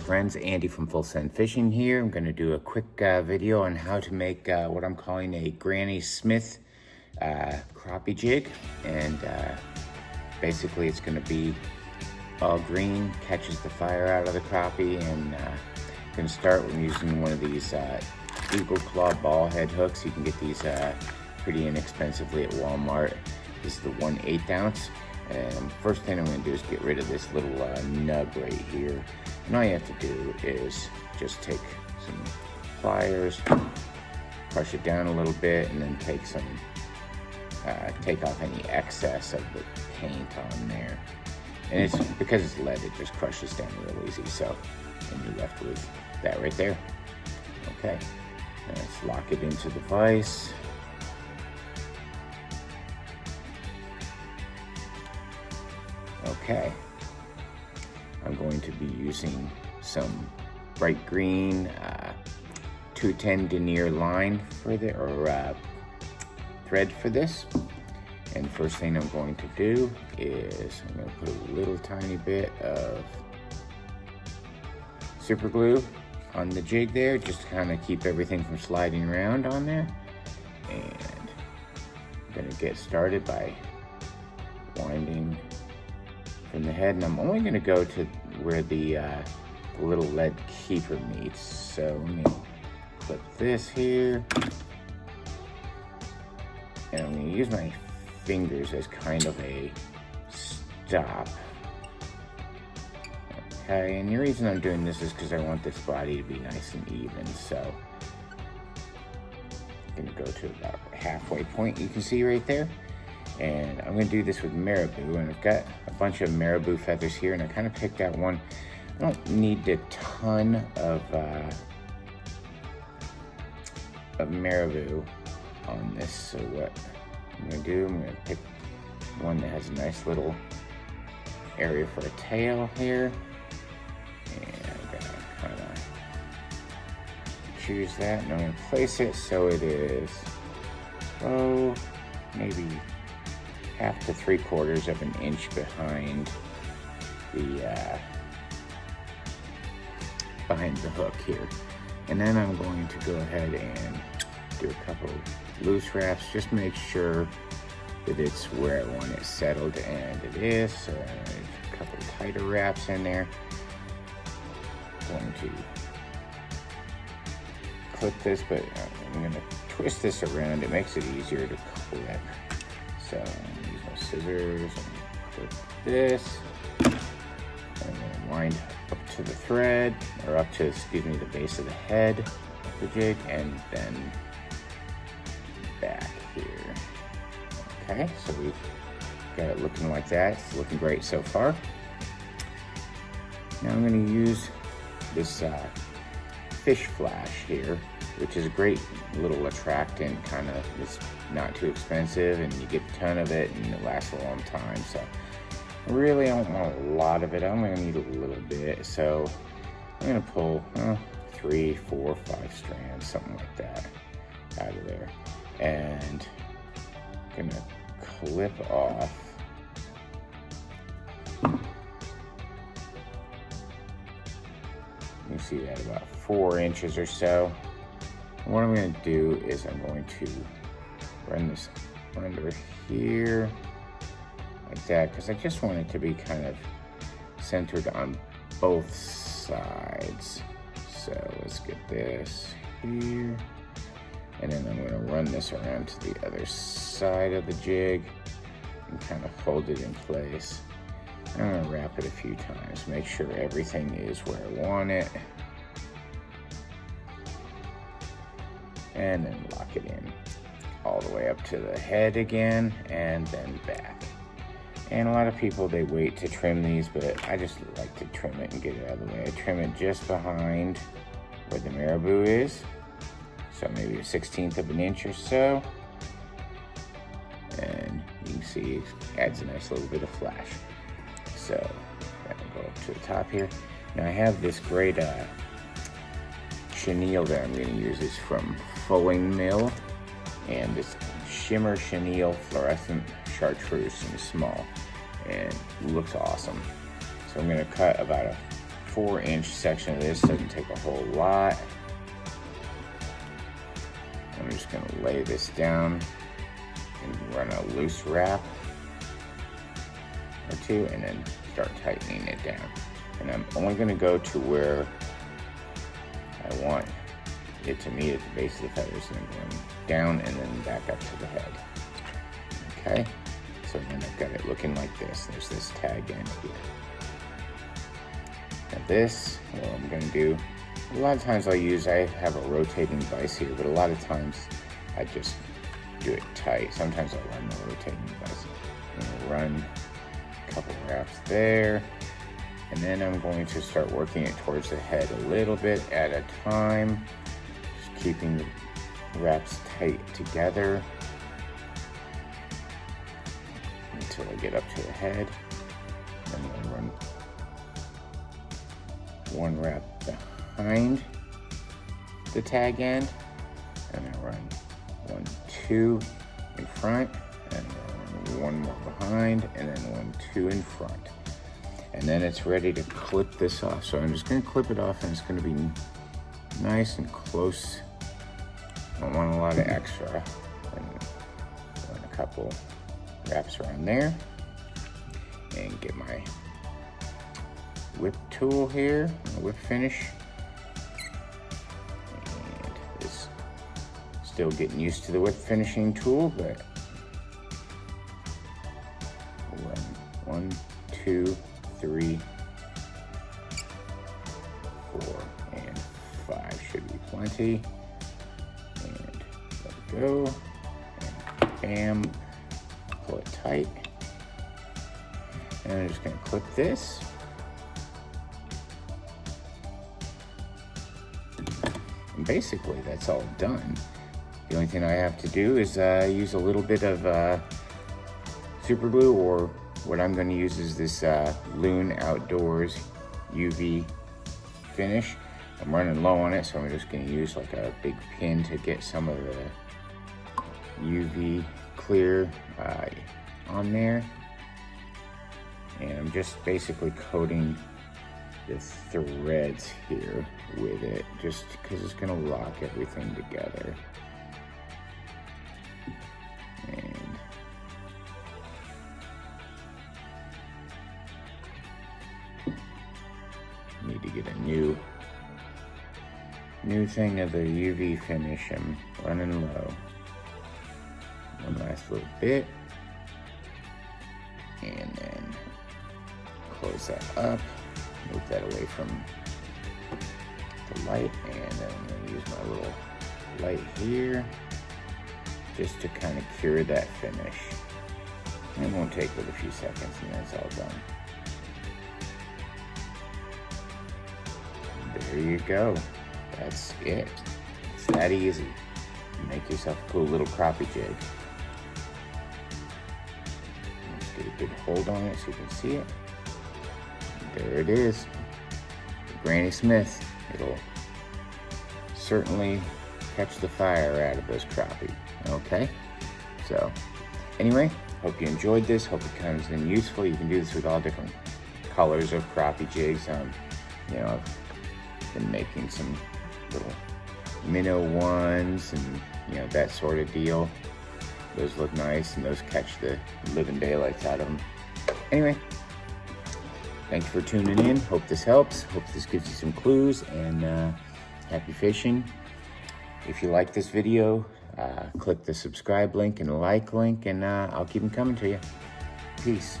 friends, Andy from Full Send Fishing here. I'm going to do a quick video on how to make what I'm calling a Granny Smith crappie jig. And basically it's going to be all green, catches the fire out of the crappie. And I'm going to start with using one of these Eagle Claw ball head hooks. You can get these pretty inexpensively at Walmart. This is the 1/8 ounce. And first thing I'm going to do is get rid of this little nub right here. And all you have to do is just take some pliers, crush it down a little bit, and then take off any excess of the paint on there. And it's because it's lead, it just crushes down real easy. So, and you're left with that right there. Okay, let's lock it into the vise. Okay, I'm going to be using some bright green 210 denier line for the thread for this. And first thing I'm going to do is I'm going to put a little tiny bit of super glue on the jig there, just to kind of keep everything from sliding around on there. And I'm going to get started by winding from the head, and I'm only going to go to where the little lead keeper meets. So let me clip this here, and I'm going to use my fingers as kind of a stop. Okay, and the reason I'm doing this is because I want this body to be nice and even. So I'm going to go to about halfway point, you can see right there. And I'm going to do this with marabou, and I've got a bunch of marabou feathers here, and I kind of picked out one. I don't need a ton of marabou on this, so what I'm going to do, I'm going to pick one that has a nice little area for a tail here, and I'm going to kind of choose that, and I'm going to place it so it is, oh, maybe 1/2 to 3/4 of an inch behind the hook here. And then I'm going to go ahead and do a couple loose wraps, just make sure that it's where I want it settled, and it is. So a couple tighter wraps in there. I'm going to clip this, but I'm going to twist this around. It makes it easier to clip. So I'm going to use my scissors and clip this, and then wind up to the thread, or up to, excuse me, the base of the head of the jig, and then back here. Okay, so we've got it looking like that. It's looking great so far. Now I'm going to use this fish flash here, which is a great little attractant. Kind of, it's not too expensive, and you get a ton of it, and it lasts a long time. So I really don't want a lot of it. I'm going to need a little bit. So I'm going to pull 3, 4, 5 strands, something like that, out of there, and I'm going to clip off you see that about 4 inches or so. And what I'm going to do is I'm going to run this under here like that, because I just want it to be kind of centered on both sides. So let's get this here, and then I'm going to run this around to the other side of the jig and kind of hold it in place. I'm going to wrap it a few times, make sure everything is where I want it, and then lock it in all the way up to the head again, and then back. And a lot of people, they wait to trim these, but I just like to trim it and get it out of the way. I trim it just behind where the marabou is, so maybe 1/16 of an inch or so, and you can see it adds a nice little bit of flash. So I'm gonna go up to the top here. Now I have this great chenille that I'm gonna use. It's from Fulling Mill, and this shimmer chenille fluorescent chartreuse in small, and it looks awesome. So I'm gonna cut about a 4-inch section of this, doesn't take a whole lot. I'm just gonna lay this down and run a loose wrap or two and then start tightening it down. And I'm only gonna go to where I want it to meet at the base of the feathers, and then going down and then back up to the head. Okay, so then I've got it looking like this. There's this tag end here. Now this, what I'm gonna do, a lot of times I have a rotating vise here, but a lot of times I just do it tight. Sometimes I'll run the rotating vise. I'm gonna run a couple wraps there, and then I'm going to start working it towards the head a little bit at a time, just keeping the wraps tight together until I get up to the head. Then I'm gonna run one wrap behind the tag end, and then run 1, 2 in front, and then one more behind, and then 1, 2 in front. And then it's ready to clip this off. So I'm just gonna clip it off, and it's gonna be nice and close. I don't want a lot of extra. And run a couple wraps around there, and get my whip tool here, whip finish. And this, still getting used to the whip finishing tool, but we'll run 1, 2, 3, 4, and 5 should be plenty. And let it go, and bam, pull it tight. And I'm just gonna clip this. And basically, that's all done. The only thing I have to do is use a little bit of super glue, or what I'm going to use is this Loon Outdoors UV finish. I'm running low on it, so I'm just going to use like a big pin to get some of the UV clear on there. And I'm just basically coating the threads here with it, just because it's going to lock everything together. And need to get a new thing of the UV finish. I'm running low. One last little bit, and then close that up. Move that away from the light, and then I'm going to use my little light here just to kind of cure that finish. And it won't take but a few seconds, and that's all done. There you go. That's it. It's that easy. Make yourself a cool little crappie jig. Let's get a good hold on it so you can see it. There it is, Granny Smith. It'll certainly catch the fire out of those crappie. Okay, so anyway, hope you enjoyed this. Hope it comes in useful. You can do this with all different colors of crappie jigs. You know, I've been making some little minnow ones and that sort of deal. Those look nice, and those catch the living daylights out of them. Anyway, thanks for tuning in. Hope this helps. Hope this gives you some clues, and happy fishing. If you like this video, click the subscribe link and the like link, and I'll keep them coming to you. Peace.